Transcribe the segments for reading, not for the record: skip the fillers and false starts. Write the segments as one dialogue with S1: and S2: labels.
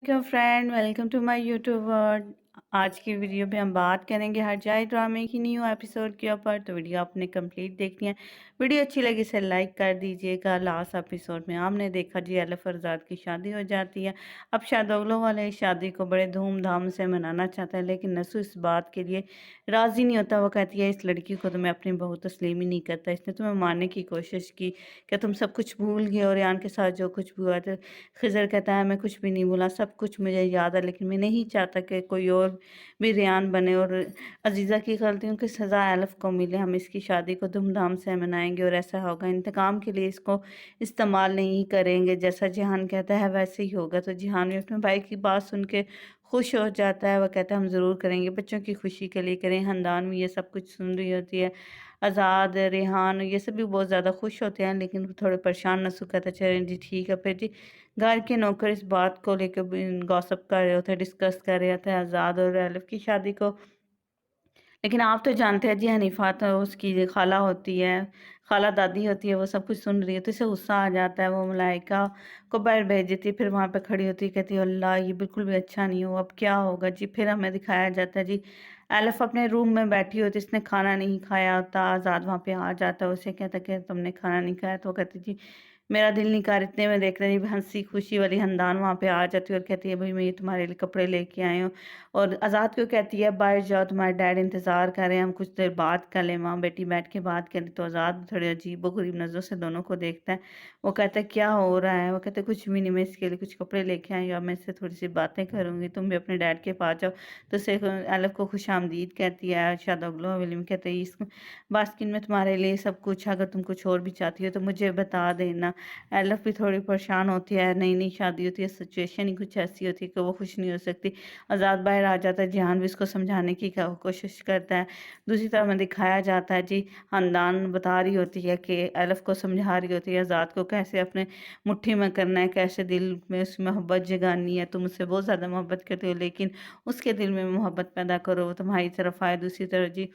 S1: Welcome friend, welcome to my YouTube world. आज की video पे हम बात करेंगे हर जाए ड्रामे की न्यू एपिसोड के ऊपर। तो वीडियो आपने कंप्लीट देखनी है। वीडियो अच्छी लगी इसे लाइक कर दीजिएगा। लास्ट एपिसोड में आपने देखा जी एलिफ और ज़ाद की शादी हो जाती है। अब शादोगलो वाले इस शादी को बड़े धूमधाम से मनाना चाहता है, लेकिन नसु इस बात के लिए राज़ी नहीं होता। वो कहती है इस लड़की को तो मैं अपनी बहू तस्लीम ही नहीं करता, इसने तुम्हें मारने की कोशिश की, क्या तुम सब कुछ भूल गए और यान के साथ जो कुछ भी हुआ था। खिज़र कहता है मैं कुछ भी नहीं बोला, सब कुछ मुझे याद है, लेकिन मैं नहीं चाहता कि कोई और भी रेहान बने और अजीज़ा की गलतियों की सज़ा एलिफ को मिले। हम इसकी शादी को धूमधाम से मनाएंगे और ऐसा होगा, इंतकाम के लिए इसको इस्तेमाल नहीं करेंगे। जैसा जिहान कहता है वैसे ही होगा। तो जिहान भी अपने भाई की बात सुन के खुश हो जाता है। वह कहता है हम ज़रूर करेंगे, बच्चों की खुशी के लिए करें। खानदान में ये सब कुछ सुन रही होती है। आज़ाद, रेहान ये सब भी बहुत ज़्यादा खुश होते हैं, लेकिन थोड़े परेशान। नसु कहता है चलें जी ठीक है। फिर जी घर के नौकर इस बात को लेकर गॉसिप कर रहे होते हैं, डिस्कस कर रहे होते हैं आज़ाद और एलिफ की शादी को। लेकिन आप तो जानते हैं जी हनीफा तो उसकी खाला होती है, खाला दादी होती है, वो सब कुछ सुन रही है तो इसे गुस्सा आ जाता है। वो मलाइका को बाहर भेज देती है, फिर वहाँ पे खड़ी होती है, कहती है अल्लाह ये बिल्कुल भी अच्छा नहीं हो, अब क्या होगा जी। फिर हमें दिखाया जाता है जी एलिफ अपने रूम में बैठी होती है, इसने खाना नहीं खाया होता। आज़ाद वहाँ पे आ जाता है, उसे कहता है कि तुमने खाना नहीं खाया, तो वो कहती जी मेरा दिल नहीं कर, इतने में देख रही हंसी खुशी वाली हंदान वहाँ पे आ जाती है और कहती है भाई मैं ये तुम्हारे लिए कपड़े लेके आई हूँ। और आज़ाद को कहती है बाहर जाओ, तुम्हारे डैड इंतज़ार कर रहे हैं, हम कुछ देर बात कर लें, माँ बेटी बैठ के बात करें। तो आज़ाद थोड़े अजीब व गरीब नज़रों से दोनों को देखता है। वो कहता है क्या हो रहा है। वो कहते कुछ भी नहीं, मैं इसके लिए कुछ कपड़े लेके आई और मैं इससे थोड़ी सी बातें करूँगी, तुम भी अपने डैड के पास जाओ। तो उसे एलिफ को खुश आमदीद कहती है। शादोगलो विलियम कहते हैं इस बास्किन में तुम्हारे लिए सब कुछ, अगर तुम कुछ और भी चाहती हो तो मुझे बता देना। एलिफ भी थोड़ी परेशान होती है, नई नई शादी होती है, सिचुएशन ही कुछ ऐसी होती है कि वो खुश नहीं हो सकती। आज़ाद बाहर आ जाता है, जिहान भी इसको समझाने की कोशिश करता है। दूसरी तरफ में दिखाया जाता है जी खानदान बता रही होती है कि एलिफ को समझा रही होती है आज़ाद को कैसे अपने मुट्ठी में करना है, कैसे दिल में उसकी मोहब्बत जगानी है। तुम उससे बहुत ज़्यादा मोहब्बत करते हो, लेकिन उसके दिल में मोहब्बत पैदा करो, वो तुम्हारी तरफ आए। दूसरी तरफ जी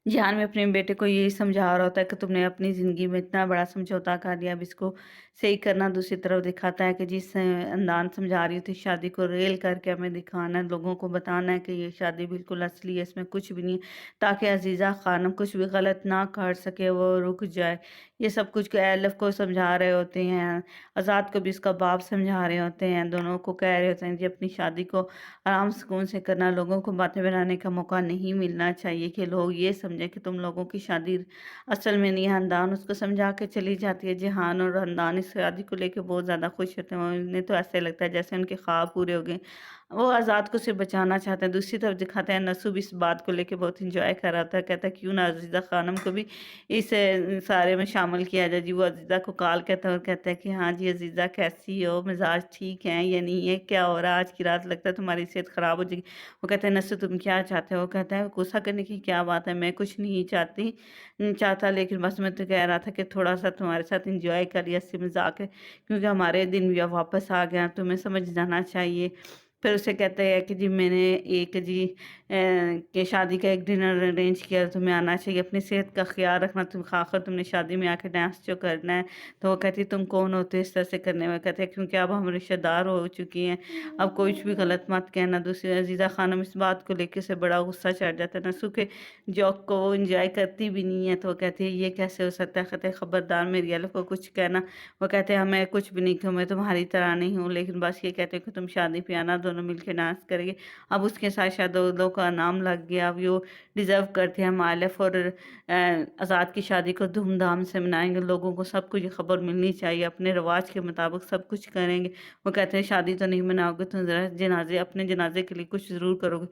S1: जिहान में अपने बेटे को यही समझा रहा होता है कि तुमने अपनी ज़िंदगी में इतना बड़ा समझौता कर लिया, अब इसको सही करना। दूसरी तरफ दिखाता है कि जिस अंदाज़ समझा रही थी शादी को रेल करके हमें दिखाना है, लोगों को बताना है कि ये शादी बिल्कुल असली है, इसमें कुछ भी नहीं है, ताकि अजीज़ा खानम कुछ भी गलत ना कर सके, वो रुक जाए। ये सब कुछ एलिफ को समझा रहे होते हैं, आज़ाद को भी इसका बाप समझा रहे होते हैं, दोनों को कह रहे होते हैं जी अपनी शादी को आराम सुकून से करना, लोगों को बातें बनाने का मौका नहीं मिलना चाहिए कि लोग ये समझें कि तुम लोगों की शादी असल में नहीं है। हंदान उसको समझा के चली जाती है। जिहान और हंदान इस शादी को लेके बहुत ज़्यादा खुश होते हैं, उन्हें तो ऐसे लगता है जैसे उनके ख्वाब पूरे हो गए। वो आज़ाद को सिर्फ बचाना चाहते हैं। दूसरी तरफ दिखाते हैं नसू भी इस बात को लेके बहुत इंजॉय कर रहा था, कहता है क्यों ना अजीज़ा खानम को भी इस सारे में शामिल किया जाए जी। वो अजीज़ा को कॉल करता है और कहता है कि हाँ जी अजीज़ा कैसी हो, मिजाज ठीक है या नहीं है, क्या हो रहा है आज की रात, लगता है तुम्हारी सेहत ख़राब हो जाएगी। वो कहते हैं नसु तुम क्या चाहते हो। वो कहता है गुस्सा करने की क्या बात है, मैं कुछ नहीं चाहता, लेकिन बस मैं तो कह रहा था कि थोड़ा सा तुम्हारे साथ इंजॉय कर लिया, हंसी मजाक है, क्योंकि हमारे दिन भी अब वापस आ गया, तुम्हें समझ जाना चाहिए। फिर उसे कहते हैं कि जी मैंने एक जी के शादी का एक डिनर अरेंज किया, तुम्हें आना चाहिए, अपनी सेहत का ख्याल रखना, तुम खाकर तुमने शादी में आके डांस जो करना है। तो वो कहती तुम कौन होते इस तरह से करने में। कहते हैं क्योंकि अब हम रिश्तेदार हो चुकी हैं, अब कुछ भी गलत मत कहना। दूसरी अजीज़ा खानम इस बात को लेकर से बड़ा गुस्सा चढ़ जाता है। नसु के जोक को वो इंजॉय करती भी नहीं है। तो वो कहती है ये कैसे हो सकता है। कहते हैं खबरदार मेरी एलिफ को कुछ कहना। वो कहते हैं मैं कुछ भी नहीं कहूँ, मैं तुम्हारी तरह नहीं हूँ, लेकिन बस ये कहते हैं कि तुम शादी पे आना, दोनों मिलकर डांस करेंगे। अब उसके साथ शायद दो दो का नाम लग गया, अब वो डिज़र्व करते हैं। हम एलिफ और आज़ाद की शादी को धूमधाम से मनाएंगे, लोगों को सब कुछ खबर मिलनी चाहिए, अपने रिवाज के मुताबिक सब कुछ करेंगे। वो कहते हैं शादी तो नहीं मनाओगे तो ज़रा जनाजे, अपने जनाजे के लिए कुछ ज़रूर करोगे।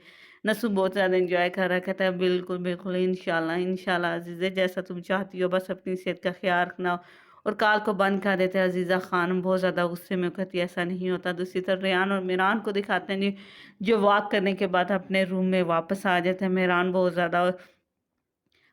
S1: नसु बहुत ज़्यादा एंजॉय कर रहा है, कहता है बिल्कुल बिल्कुल इंशाल्लाह इंशाल्लाह अजीज़े, जैसा तुम चाहती हो, बस अपनी सेहत का ख्याल रखना। और कॉल को बंद कर देते हैं। अजीज़ा खानम बहुत ज़्यादा गुस्से में कहती है ऐसा नहीं होता। दूसरी तरफ रेहान और मेहरान को दिखाते हैं जी, जो वॉक करने के बाद अपने रूम में वापस आ जाते हैं। मेहरान बहुत ज़्यादा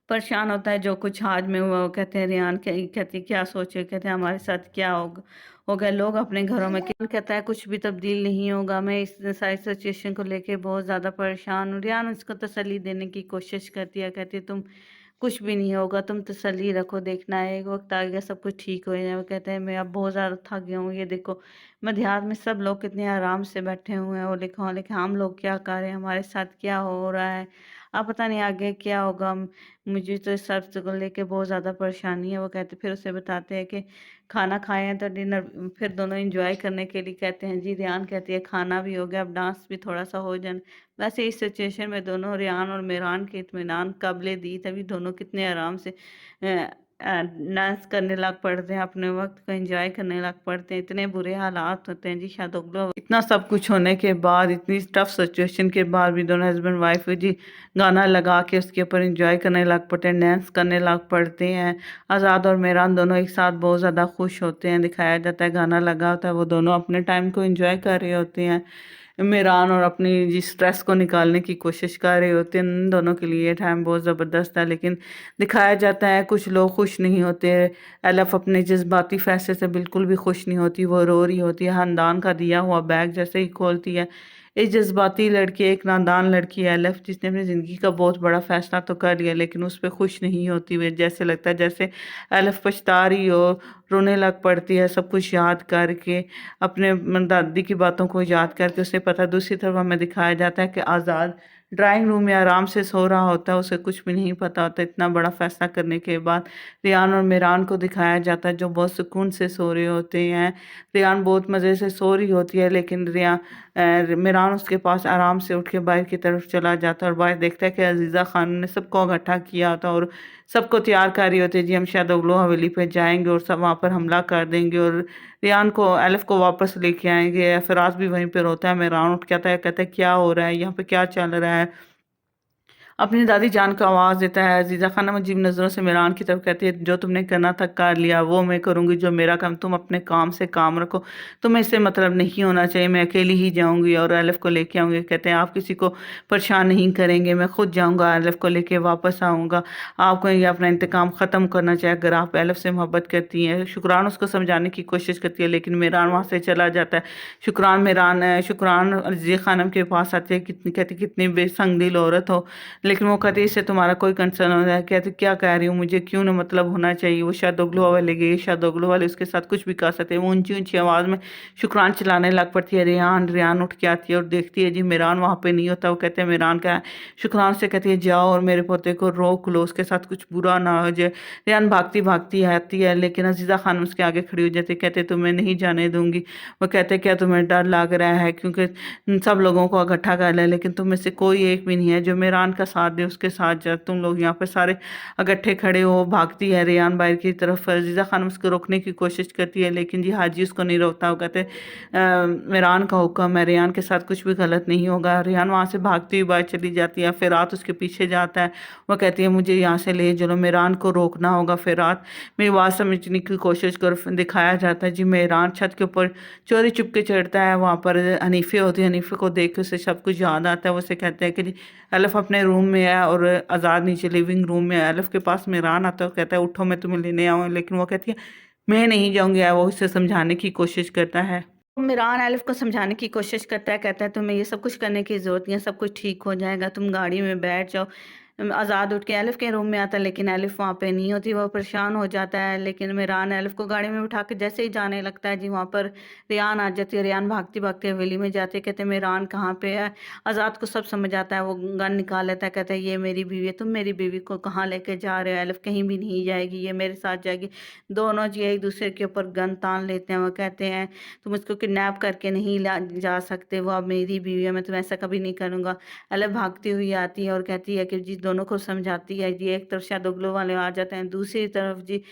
S1: परेशान होता है जो कुछ आज में हुआ। वो कहते हैं रेहान कहती क्या सोचे, कहते हैं हमारे साथ क्या होगा, हो गया लोग अपने घरों में। रेहान कहता है कुछ भी तब्दील नहीं होगा, मैं इस सारी सिचुएशन को लेके बहुत ज़्यादा परेशान हूँ। रेहान उसको तसल्ली देने की कोशिश करती है, कहती है तुम कुछ भी नहीं होगा, तुम तसल्ली रखो, देखना है एक वक़्त आएगा सब कुछ ठीक हो जाएगा। वो कहते हैं मैं अब बहुत ज़्यादा थक गया हूँ, ये देखो मध्याह्न में सब लोग कितने आराम से बैठे हुए हैं, वो लिखा हुआ लेकिन हम लोग क्या कर रहे हैं, हमारे साथ क्या हो रहा है, अब पता नहीं आगे क्या होगा। मुझे तो इस सब को लेके बहुत ज़्यादा परेशानी है। वो कहते फिर उसे बताते हैं कि खाना खाए हैं तो डिनर, फिर दोनों एंजॉय करने के लिए कहते हैं जी। रियान कहती है खाना भी हो गया, अब डांस भी थोड़ा सा हो जाए। वैसे इस सिचुएशन में दोनों रियान और मेहरान के इत्मीनान काबिले दी, तभी दोनों कितने आराम से डांस करने लग पड़ते हैं, अपने वक्त को एंजॉय करने लग पड़ते हैं। इतने बुरे हालात होते हैं जी शादोगलो, इतना सब कुछ होने के बाद, इतनी टफ सिचुएशन के बाद भी दोनों हस्बैंड वाइफ जी गाना लगा के उसके ऊपर एंजॉय करने लग पड़ते हैं, डांस करने लग पड़ते हैं। आज़ाद और मेहरान दोनों एक साथ बहुत ज़्यादा खुश होते हैं, दिखाया जाता है गाना लगा होता है, वो दोनों अपने टाइम को एंजॉय कर रहे होते हैं। मेहरान और अपनी जिस स्ट्रेस को निकालने की कोशिश कर रहे होते हैं। इन दोनों के लिए ये टाइम बहुत ज़बरदस्त है, लेकिन दिखाया जाता है कुछ लोग खुश नहीं होते। एलफ अपने जज्बाती फैसले से बिल्कुल भी खुश नहीं होती, वो रो रही होती है। खानदान का दिया हुआ बैग जैसे ही खोलती है, एक जज्बाती लड़की, एक नादान लड़की है एलफ, जिसने अपनी ज़िंदगी का बहुत बड़ा फैसला तो कर लिया, लेकिन उस पर खुश नहीं होती। वे जैसे लगता है जैसे एलफ पछता रही हो, रोने लग पड़ती है सब कुछ याद करके, अपने दादी की बातों को याद करके। उसे पता, दूसरी तरफ हमें दिखाया जाता है कि आज़ाद ड्राइंग रूम में आराम से सो रहा होता है, उसे कुछ भी नहीं पता होता इतना बड़ा फैसला करने के बाद। रियान और मेहरान को दिखाया जाता है जो बहुत सुकून से सो रहे होते हैं। रियान बहुत मज़े से सो रही होती है, लेकिन मेहरान उसके पास आराम से उठ के बाहर की तरफ चला जाता है और बाहर देखता है कि अजीज़ा खान ने सबको इकट्ठा किया था और सबको तैयार कर रही होती है जी, हम शायद ओगलो हवेली पे जाएंगे और सब वहाँ पर हमला कर देंगे और रियान को, एलिफ को वापस लेके आएंगे। फिराज भी वहीं पर होता है। मेहरान उठ के आता है, कहता है क्या हो रहा है यहाँ पे, क्या चल रहा है। अपनी दादी जान को आवाज़ देता है। अजीज़ा खानम अजीब नज़रों से मेहरान की तरफ कहती है, जो तुमने करना था कर लिया, वो मैं करूँगी, जो मेरा काम, तुम अपने काम से काम रखो, तुम्हें इससे मतलब नहीं होना चाहिए, मैं अकेली ही जाऊँगी और एलिफ को लेके आऊँगी। कहते हैं आप किसी को परेशान नहीं करेंगे, मैं खुद जाऊँगा, एलिफ को लेके वापस आऊँगा, आपको ये अपना इंतकाम ख़त्म करना चाहिए अगर आप एलिफ से मोहब्बत करती हैं। शुक्रान उसको समझाने की कोशिश करती है, लेकिन मेहरान वहाँ से चला जाता है। शुक्रान अजीज़ा खानम के पास आती है, कितनी कहती कितनी बेसंग दिल औरत हो, लेकिन वो कहती है इससे तुम्हारा कोई कंसर्न हो है, कहती क्या कह रही हूँ, मुझे क्यों ना मतलब होना चाहिए। वो शायद दोगलो वाले गए, शायद दोगलो वाले उसके साथ कुछ भी कर सकते हैं। वो ऊंची ऊंची आवाज़ में शुक्रान चलाने लग पड़ती है। रियान रियान उठ के आती है और देखती है जी मेहरान वहाँ पे नहीं होता। वो कहते हैं मेहरान क्या है। शुक्रान से कहती है जाओ और मेरे पोते को रोक लो, उसके साथ कुछ बुरा ना हो जाए। रियान भागती भागती आती है, लेकिन अजीज़ा खान उसके आगे खड़ी हो जाती है, कहते तुम्हें नहीं जाने दूंगी। वो कहते क्या तुम्हें डर लग रहा है, क्योंकि सब लोगों को इकट्ठा कर लिया, लेकिन तुम में से कोई एक भी नहीं है जो मेहरान का साथ दे, उसके साथ जा। तुम लोग यहाँ पे सारे इकट्ठे खड़े हो। भागती है रियान बाहर की तरफ। अजीज़ा खान उसको रोकने की कोशिश करती है, लेकिन जी हाजी उसको नहीं रोकता। वो कहते मेहरान का हुक्म है, रियान के साथ कुछ भी गलत नहीं होगा। रियान वहाँ से भागती हुई बाहर चली जाती है। फिर रात उसके पीछे जाता है। वो कहती है मुझे यहाँ से ले चलो, मेहरान को रोकना होगा। फिर रात मेरी बात समझने की कोशिश करो। फिर दिखाया जाता है जी मेहरान छत के ऊपर चोरी चुपके चढ़ता है। वहाँ पर हनीफे होती है, हनीफे को देख के उसे सब कुछ याद आता है। वो उसे कहते हैं कि जी एलफ अपने रूम में है और आज़ाद नीचे लिविंग रूम में है। एलफ के पास मेहरान आता है, कहता है उठो मैं तुम्हें लेने आऊँ, लेकिन वो कहती है मैं नहीं जाऊँगी। वो उसे समझाने की कोशिश करता है। इमरान एलिफ को समझाने की कोशिश करता है, कहता है तुम्हें ये सब कुछ करने की ज़रूरत नहीं है, सब कुछ ठीक हो जाएगा, तुम गाड़ी में बैठ जाओ। आज़ाद उठ के एलिफ के रूम में आता है, लेकिन एलिफ वहाँ पे नहीं होती। वो परेशान हो जाता है, लेकिन इमरान एलिफ को गाड़ी में बिठा के जैसे ही जाने लगता है जी, वहाँ पर रियान आ जाती है। रियान भागती भागती हवेली में जाते हैं, कहते हैं इमरान कहाँ पे है। आज़ाद को सब समझ आता है, वो गन निकाल लेता है, कहता है ये मेरी बीवी है, तुम मेरी बीवी को कहाँ लेके जा रहे हो। एलिफ कहीं भी नहीं जाएगी, ये मेरे साथ जाएगी। दोनों जी एक दूसरे के ऊपर गन तान लेते हैं। वो कहते हैं तुम उसको किडनैप करके नहीं जा सकते, वो अब मेरी बीवी है, मैं तुम्हें ऐसा कभी नहीं करूँगा। अलग भागती हुई आती है और कहती है कि जी, दोनों को समझाती है जी। एक तरफ शायद उगलो वाले आ जाते हैं, दूसरी तरफ जी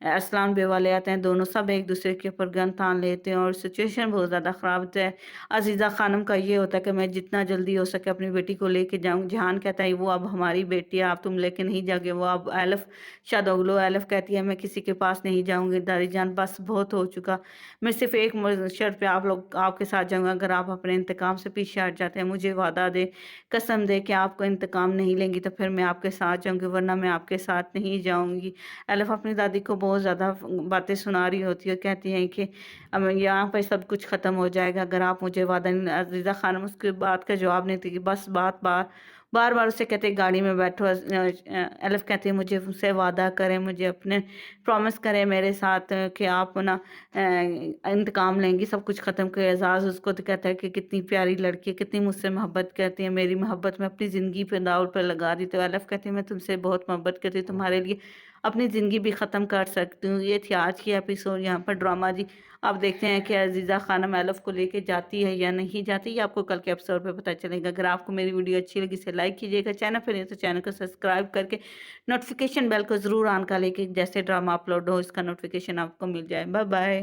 S1: असलान बे वाले आते हैं। दोनों सब एक दूसरे के ऊपर गन तान लेते हैं और सिचुएशन बहुत ज़्यादा ख़राब होता है। अजीज़ा खानम का ये होता है कि मैं जितना जल्दी हो सके अपनी बेटी को लेके जाऊँ। जहान कहता है वो अब हमारी बेटी है, आप तुम लेके नहीं जाओगे। वो अब एलफ शायद उगलो एलफ कहती है मैं किसी के पास नहीं जाऊँगी, दादी जान बस बहुत हो चुका, मैं सिर्फ एक शर्त पे आप लोग आपके साथ जाऊँगा, अगर आप अपने इंतकाम से पीछे हट जाते हैं, मुझे वादा दे, कसम दे कि आपको इंतकाम नहीं लेंगी, तो फिर मैं आपके साथ जाऊँगी, वरना मैं आपके साथ नहीं जाऊँगी। एलिफ अपनी दादी को बहुत ज़्यादा बातें सुना रही होती है, कहती हैं कि अब यहाँ पर सब कुछ ख़त्म हो जाएगा अगर आप मुझे वादा नहीं। अजीज़ा खानम उसकी बात का जवाब नहीं देती, बस बात बात बार बार उससे कहते गाड़ी में बैठो। एलिफ कहती है मुझे उससे वादा करें, मुझे अपने प्रॉमिस करें मेरे साथ कि आप ना इंतकाम लेंगी, सब कुछ ख़त्म कर। एजाज उसको तो कहता है कि कितनी प्यारी लड़की है, कितनी मुझसे मोहब्बत करती है, मेरी मोहब्बत में अपनी ज़िंदगी पे दाव पर लगा दी। तो एलिफ कहती है मैं तुमसे बहुत मोहब्बत करती हूँ, तुम्हारे लिए अपनी ज़िंदगी भी ख़त्म कर सकती हूँ। ये थी आज की एपिसोड, यहाँ पर ड्रामा जी। अब देखते हैं कि अजीज़ा खानम एलिफ को लेके जाती है या नहीं जाती, ये आपको कल के एपिसोड पे पता चलेगा। अगर आपको मेरी वीडियो अच्छी लगी इसे लाइक कीजिएगा, चैनल पर नहीं तो चैनल को सब्सक्राइब करके नोटिफिकेशन बेल को ज़रूर ऑन कर लेके जैसे ड्रामा अपलोड हो इसका नोटिफिकेशन आपको मिल जाए। Bye bye.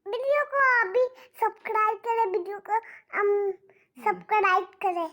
S2: वीडियो को अभी सब्सक्राइब करें, वीडियो को सब्सक्राइब करें।